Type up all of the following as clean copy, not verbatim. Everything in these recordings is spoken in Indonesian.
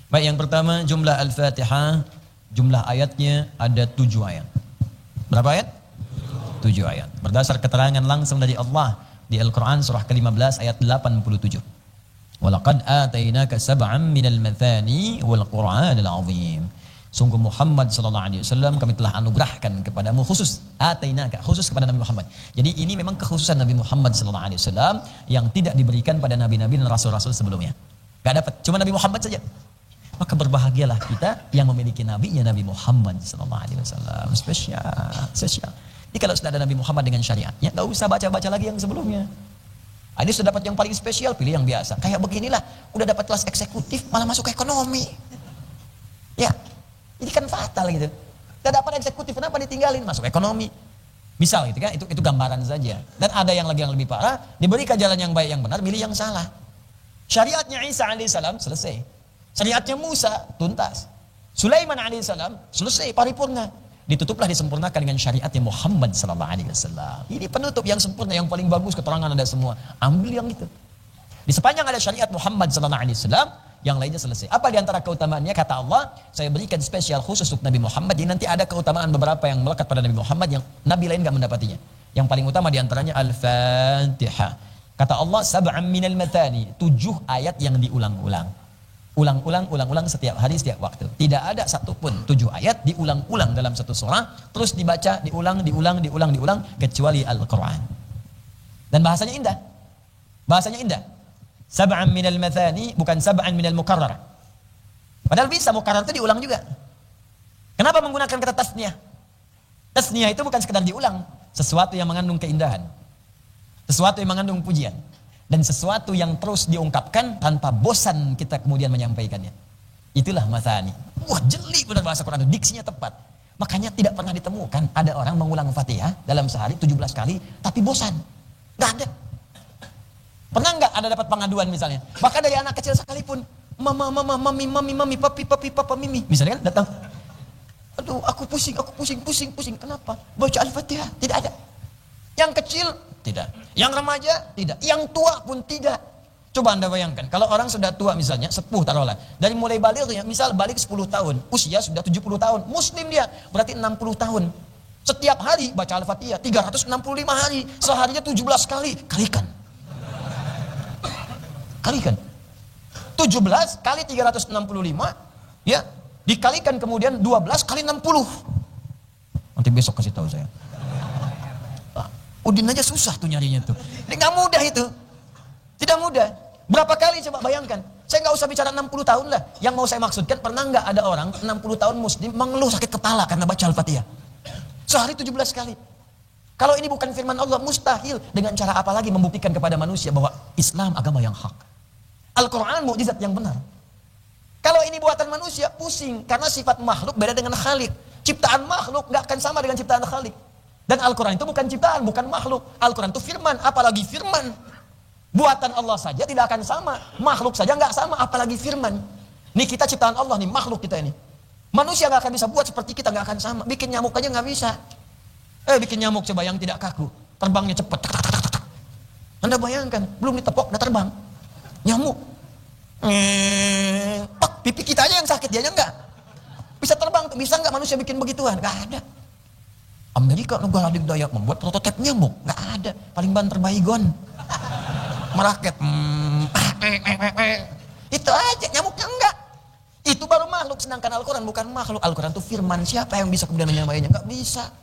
Baik, yang pertama jumlah Al-Fatihah, jumlah ayatnya ada 7 ayat. Berapa ayat? 7 ayat. Berdasar keterangan langsung dari Allah di Al-Quran surah ke-15 ayat 87. Walaqad atainaka sab'an minal mathani wal Qur'anil azim. Sungguh Muhammad sallallahu alaihi wasallam kami telah anugerahkan kepadamu khusus atainaka khusus kepada Nabi Muhammad. Jadi ini memang kekhususan Nabi Muhammad sallallahu alaihi wasallam yang tidak diberikan pada nabi-nabi dan rasul-rasul sebelumnya. Gak dapat, cuma Nabi Muhammad saja. Maka berbahagialah kita yang memiliki nabinya Nabi Muhammad sallallahu alaihi wasallam. Spesial. Jadi kalau sudah ada Nabi Muhammad dengan syariatnya, enggak usah baca-baca lagi yang sebelumnya. Ini sudah dapat yang paling spesial, pilih yang biasa. Kayak beginilah, udah dapat kelas eksekutif malah masuk ke ekonomi. Ya. Ini kan fatal gitu. Tidak dapat eksekutif, kenapa ditinggalin? Masuk ekonomi. Misal gitu kan, itu gambaran saja. Dan ada yang lagi yang lebih parah, diberikan jalan yang baik yang benar, milih yang salah. Syariatnya Isa alaihissalam selesai. Syariatnya Musa tuntas. Sulaiman alaihissalam selesai paripurna. Ditutuplah disempurnakan dengan syariatnya Muhammad sallallahu alaihi wasallam. Ini penutup yang sempurna, yang paling bagus, keterangan ada semua. Ambil yang itu. Di sepanjang ada syariat Muhammad sallallahu alaihi wasallam, yang lainnya selesai. Apa di antara keutamaannya? Kata Allah, saya berikan spesial khusus untuk Nabi Muhammad. Jadi nanti ada keutamaan beberapa yang melekat pada Nabi Muhammad yang Nabi lain gak mendapatinya. Yang paling utama di antaranya Al-Fatihah. Kata Allah, sab'an minal mathani, 7 ayat yang diulang-ulang. Ulang-ulang setiap hari, setiap waktu. Tidak ada satupun 7 ayat diulang-ulang dalam satu surah, terus dibaca, diulang, kecuali Al-Quran. Dan bahasanya indah. Bahasanya indah. Sab'an minal mathani, bukan sab'an minal mukarrar. Padahal bisa, mukarrar itu diulang juga. Kenapa menggunakan kata tasniyah? Tasniyah itu bukan sekedar diulang. Sesuatu yang mengandung keindahan. Sesuatu yang mengandung pujian. Dan sesuatu yang terus diungkapkan tanpa bosan kita kemudian menyampaikannya. Itulah mathani. Wah, jeli benar bahasa Quran, diksinya tepat. Makanya tidak pernah ditemukan ada orang mengulang Fatihah dalam sehari 17 kali, tapi bosan. Gak ada. Pernah nggak ada dapat pengaduan misalnya? Bahkan dari anak kecil sekalipun, mami, papi, papa, mimi. Misalnya kan datang, aduh aku pusing. Kenapa? Baca Al-Fatihah, tidak ada. Yang kecil, tidak. Yang remaja, tidak. Yang tua pun tidak. Coba Anda bayangkan, kalau orang sudah tua misalnya, sepuh taruhlah. Dari mulai balik, misal balik 10 tahun, usia sudah 70 tahun. Muslim dia, berarti 60 tahun. Setiap hari baca Al-Fatihah, 365 hari. Seharinya 17 kali, kalikan. 17 kali 365 ya dikalikan kemudian 12 kali 60. Nanti besok kasih tahu saya. Udin aja susah tuh nyarinya tuh. Ini gak mudah itu. Tidak mudah. Berapa kali coba bayangkan. Saya gak usah bicara 60 tahun lah. Yang mau saya maksudkan, pernah gak ada orang 60 tahun muslim mengeluh sakit kepala karena baca Al-Fatihah? Sehari 17 kali. Kalau ini bukan firman Allah, mustahil. Dengan cara apa lagi membuktikan kepada manusia bahwa Islam agama yang hak. Al-Quran mukjizat yang benar. Kalau ini buatan manusia, pusing. Karena sifat makhluk beda dengan khalik. Ciptaan makhluk gak akan sama dengan ciptaan khalik. Dan Al-Quran itu bukan ciptaan, bukan makhluk. Al-Quran itu firman, apalagi firman. Buatan Allah saja tidak akan sama. Makhluk saja gak sama, apalagi firman. Ini kita ciptaan Allah nih, makhluk kita ini. Manusia gak akan bisa buat seperti kita, gak akan sama. Bikin nyamuk aja gak bisa. Bikin nyamuk coba yang tidak kaku. Terbangnya cepat. Anda bayangkan, belum ditepok, udah terbang. Nyamuk. Pipi kita aja yang sakit, dia aja enggak. Bisa terbang, bisa enggak manusia bikin begituan? Enggak ada. Amerika negara adidaya membuat prototipe nyamuk, enggak ada. Paling banter baygon. Meraket. Itu aja, nyamuknya enggak. Itu baru makhluk, sedangkan Al-Quran bukan makhluk. Al-Quran itu firman, siapa yang bisa kemudian menyampaikannya? Enggak bisa.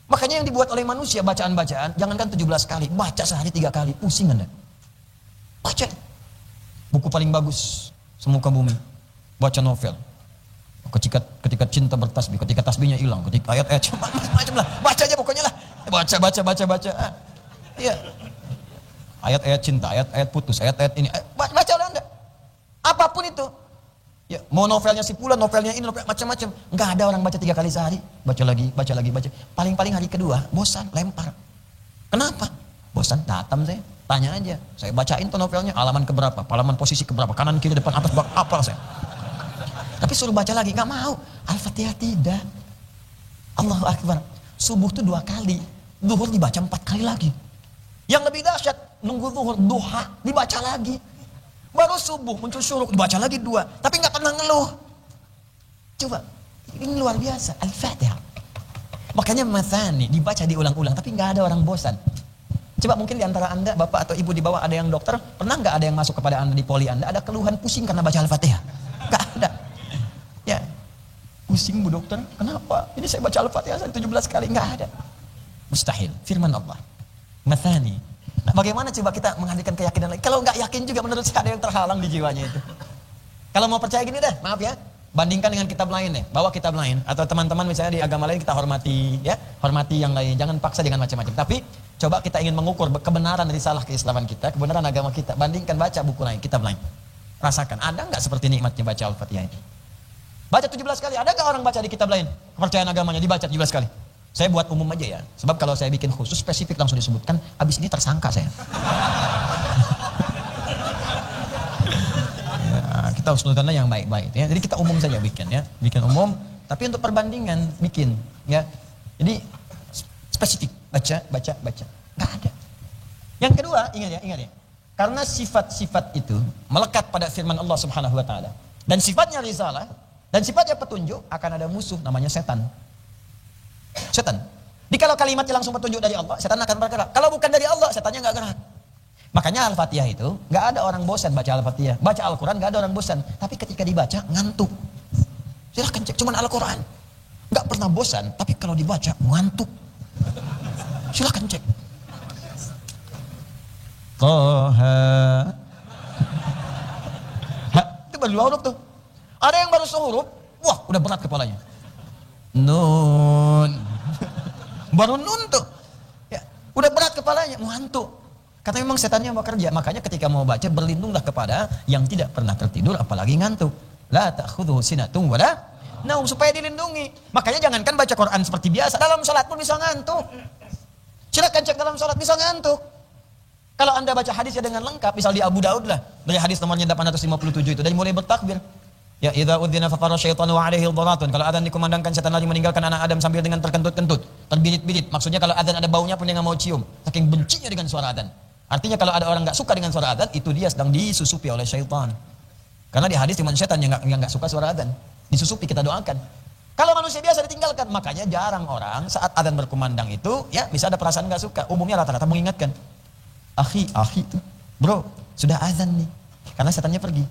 Makanya yang dibuat oleh manusia bacaan-bacaan, jangankan 17 kali, baca sehari 3 kali, pusing Anda. Baca. Buku paling bagus semuka bumi. Baca novel. Ketika cinta bertasbih, ketika tasbihnya hilang, ketika ayat-ayat macam lah. Baca aja pokoknya lah. Baca. Iya. Ayat-ayat cinta, ayat-ayat putus, ayat-ayat ini. Baca udah Anda. Apapun itu. Ya, mau novelnya si Fulan, novelnya ini, novel macam-macam. Enggak ada orang baca 3 kali sehari. Baca lagi. Paling-paling hari kedua, bosan, lempar. Kenapa? Bosan, datang saya. Tanya aja, saya bacain tuh novelnya, halaman keberapa, halaman posisi keberapa, kanan, kiri, depan, atas, bawah, apal saya. Tapi suruh baca lagi, nggak mau. Al-Fatihah tidak. Allahu Akbar. Subuh tuh 2 kali, zuhur dibaca 4 kali lagi. Yang lebih dahsyat, nunggu zuhur, duha, dibaca lagi. Baru subuh muncul syuruk, dibaca lagi 2, tapi nggak pernah ngeluh. Coba, ini luar biasa. Al-Fatihah. Makanya Mathani dibaca diulang-ulang, tapi nggak ada orang bosan. Coba mungkin di antara anda, bapak atau ibu di bawah ada yang dokter, pernah nggak ada yang masuk kepada anda di poli anda, ada keluhan pusing karena baca Al-Fatihah? Nggak ada. Ya, pusing bu dokter, kenapa? Ini saya baca Al-Fatihah 17 kali, nggak ada. Mustahil, firman Allah. Mathani. Nah, bagaimana coba kita menghadirkan keyakinan lagi? Kalau nggak yakin juga menurut saya ada yang terhalang di jiwanya itu. Kalau mau percaya gini deh, maaf ya. Bandingkan dengan kitab lain deh, bawa kitab lain atau teman-teman misalnya di agama lain kita hormati ya, hormati yang lain, jangan paksa dengan macam-macam. Tapi coba kita ingin mengukur kebenaran risalah keislaman kita, kebenaran agama kita, bandingkan baca buku lain, kitab lain. Rasakan, ada nggak seperti nikmatnya baca Al-Fatihah ini? Baca 17 kali, ada nggak orang baca di kitab lain? Kepercayaan agamanya dibaca 17 kali. Saya buat umum aja ya, sebab kalau saya bikin khusus spesifik langsung disebutkan, habis ini tersangka saya. Kita husnudzon yang baik-baik ya. Jadi kita umum saja bikin ya, bikin umum. Tapi untuk perbandingan bikin ya. Jadi spesifik baca. Nggak ada. Yang kedua ingat ya. Karena sifat-sifat itu melekat pada firman Allah Subhanahu Wa Taala dan sifatnya risalah dan sifatnya petunjuk, akan ada musuh namanya setan. Setan. Jadi kalau kalimatnya langsung petunjuk dari Allah, setan akan bergerak. Kalau bukan dari Allah, setannya nggak gerak. Makanya Al-Fatihah itu nggak ada orang bosan baca Al-Fatihah, baca Al-Quran nggak ada orang bosan. Tapi ketika dibaca ngantuk. Silahkan cek, cuman Al-Quran nggak pernah bosan, tapi kalau dibaca ngantuk. Silahkan cek. Toha. Itu baru 2 huruf tuh. Ada yang baru sehuruf, wah udah berat kepalanya. Nun. Baru nun tuh, ya, udah berat kepalanya, ngantuk. Kata memang setannya bekerja, makanya ketika mau baca berlindunglah kepada yang tidak pernah tertidur apalagi ngantuk. La ta'khudhuhu sinatun wala naum, supaya dilindungi. Makanya jangankan baca Quran seperti biasa, dalam salat pun bisa ngantuk. Silakan cek dalam salat bisa ngantuk. Kalau Anda baca hadisnya dengan lengkap, misal di Abu Daud lah, dari hadis nomornya 857 itu, dari mulai bertakbir. Ya idza udzina faqara syaitanu wa alaihi dharatun. Kalau adzan dikumandangkan, setan lari meninggalkan anak Adam sambil dengan terkentut-kentut, terbirit-birit. Maksudnya kalau adzan ada baunya pun dia nggak mau cium, saking bencinya dengan suara adzan. Artinya kalau ada orang nggak suka dengan suara adzan, itu dia sedang disusupi oleh syaitan. Karena di hadis cuma setan yang nggak suka suara adzan, disusupi, kita doakan. Kalau manusia biasa ditinggalkan, makanya jarang orang saat adzan berkumandang itu ya bisa ada perasaan nggak suka. Umumnya rata-rata mengingatkan, akhi itu, bro sudah adzan nih, karena setannya pergi.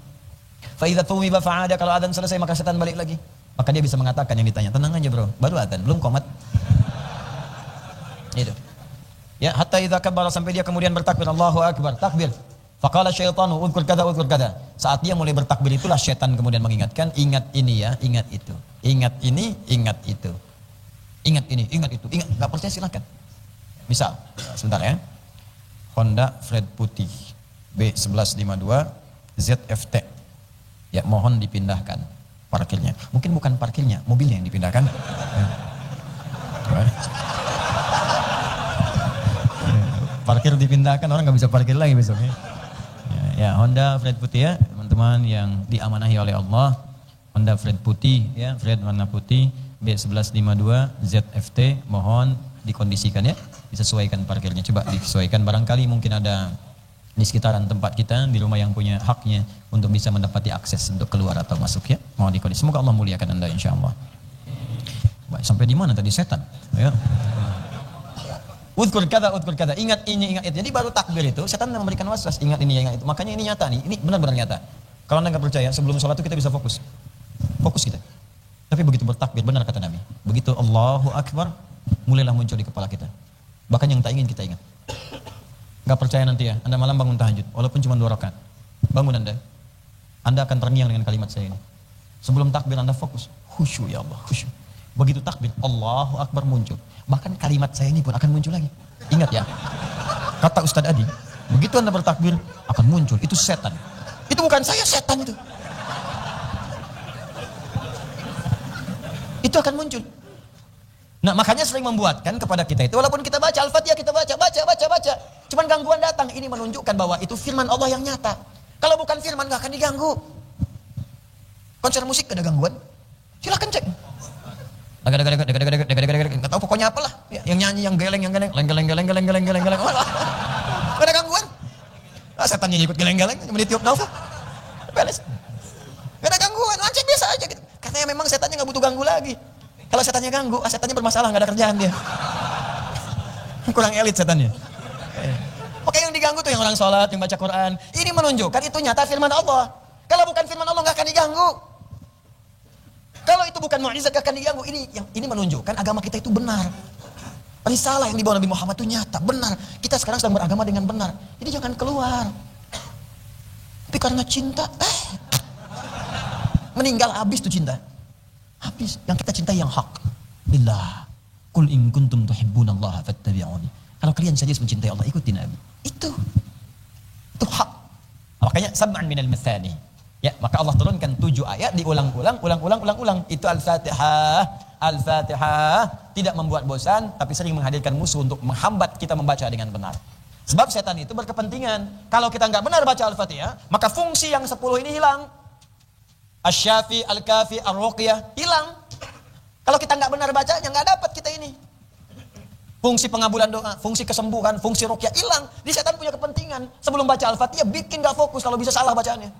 Fa idza tumiba fa'ada, kalau adzan selesai maka setan balik lagi. Maka dia bisa mengatakan yang ditanya, tenang aja bro, baru adzan, belum qomat. Itu. Ya, hatta idza kabbara, sampai dia kemudian bertakbir, Allahu akbar, takbir. Faqala syaitanu udhkur kada. Saat dia mulai bertakbir itulah syaitan kemudian mengingatkan, ingat ini ya, ingat itu. Ingat ini, ingat itu. Ingat ini, ingat itu. Ingat, enggak percaya silakan. Misal, sebentar ya. Honda Fred putih B1152 ZFT. Ya, mohon dipindahkan parkirnya. Mungkin bukan parkirnya, mobilnya yang dipindahkan. Parkir dipindahkan, orang nggak bisa parkir lagi besoknya. Ya, Honda Fred putih ya, teman-teman yang diamanahi oleh Allah. Honda Fred putih ya, Fred warna putih B1152 ZFT, mohon dikondisikan ya, disesuaikan parkirnya. Coba disesuaikan, barangkali mungkin ada di sekitaran tempat kita, di rumah yang punya haknya untuk bisa mendapati akses untuk keluar atau masuk ya. Mohon dikondisikan. Semoga Allah muliakan Anda insyaallah. Baik, sampai di mana tadi setan? Ya. Udhkur kada, ingat ini, ingat itu. Jadi baru takbir itu, setan memberikan waswas, ingat ini, ingat itu. Makanya ini nyata nih, ini benar-benar nyata. Kalau Anda nggak percaya, sebelum sholat itu kita bisa fokus kita. Tapi begitu bertakbir, benar kata Nabi, begitu Allahu Akbar, mulailah muncul di kepala kita. Bahkan yang tak ingin kita ingat. Nggak percaya nanti ya, Anda malam bangun tahajud, walaupun cuma 2 rakaat, bangun Anda akan terngiang dengan kalimat saya ini. Sebelum takbir Anda fokus, khusyuk ya Allah, khusyuk. Begitu takbir, Allahu Akbar muncul. Bahkan kalimat saya ini pun akan muncul lagi. Ingat ya, kata Ustadz Adi, begitu Anda bertakbir akan muncul, itu setan. Itu bukan saya, setan itu. Itu akan muncul. Nah makanya sering membuatkan kepada kita itu, walaupun kita baca Al-Fatihah, kita baca. Cuman gangguan datang, ini menunjukkan bahwa itu firman Allah yang nyata. Kalau bukan firman gak akan diganggu. Konser musik ada gangguan, silahkan cek. Nggak tahu pokoknya apalah, yang nyanyi, yang geleng, gak ada gangguan. Setannya ikut geleng-geleng, cuma ditiup nafas. Beres. Gak ada gangguan, lancar biasa aja gitu. Katanya memang setannya gak butuh ganggu lagi. Kalau setannya ganggu, setannya bermasalah, gak ada kerjaan dia. Kurang elit setannya. Oke, yang diganggu tuh yang orang sholat, yang baca Quran. Ini menunjukkan itu nyata firman Allah. Kalau bukan firman Allah gak akan diganggu. Kalau itu bukan mukjizat gak akan diganggu. Ini menunjukkan agama kita itu benar. Risalah yang dibawa Nabi Muhammad itu nyata, benar. Kita sekarang sedang beragama dengan benar. Jadi jangan keluar. Tapi karena cinta, meninggal habis tuh cinta. Habis. Yang kita cintai yang hak. Billah. Qul in kuntum tuhibbunallaha fattabi'uni. Kalau kalian serius mencintai Allah, ikuti Nabi. Itu hak. Makanya sab'an minal mathani. Ya, maka Allah turunkan 7 ayat diulang-ulang. Itu Al-Fatihah. Al-Fatihah tidak membuat bosan, tapi sering menghadirkan musuh untuk menghambat kita membaca dengan benar. Sebab setan itu berkepentingan. Kalau kita nggak benar baca Al-Fatihah, maka fungsi yang 10 ini hilang. Asy-Syafi, Al-Kafi, Ar-Ruqyah hilang. Kalau kita nggak benar bacanya, nggak dapat kita ini. Fungsi pengabulan doa, fungsi kesembuhan, fungsi ruqyah hilang. Di setan punya kepentingan. Sebelum baca Al-Fatihah, bikin nggak fokus kalau bisa salah bacaannya.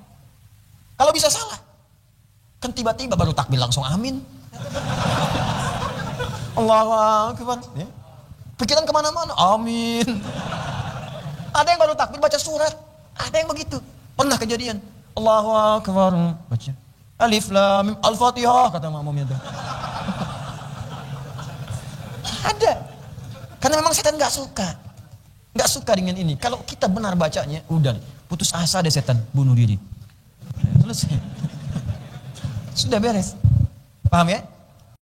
Kalau bisa salah, kan tiba-tiba baru takbir langsung amin. Allahu Akbar. Ya. Pikiran kemana-mana, amin. Ada yang baru takbir baca surat, ada yang begitu. Pernah kejadian. Allahu Akbar, baca. Alif Lam Mim, Al-Fatihah, kata makmumnya tuh. Ada. Karena memang setan nggak suka dengan ini. Kalau kita benar bacanya, udah putus asa deh setan, bunuh diri. Selesai. Sudah beres. Paham ya?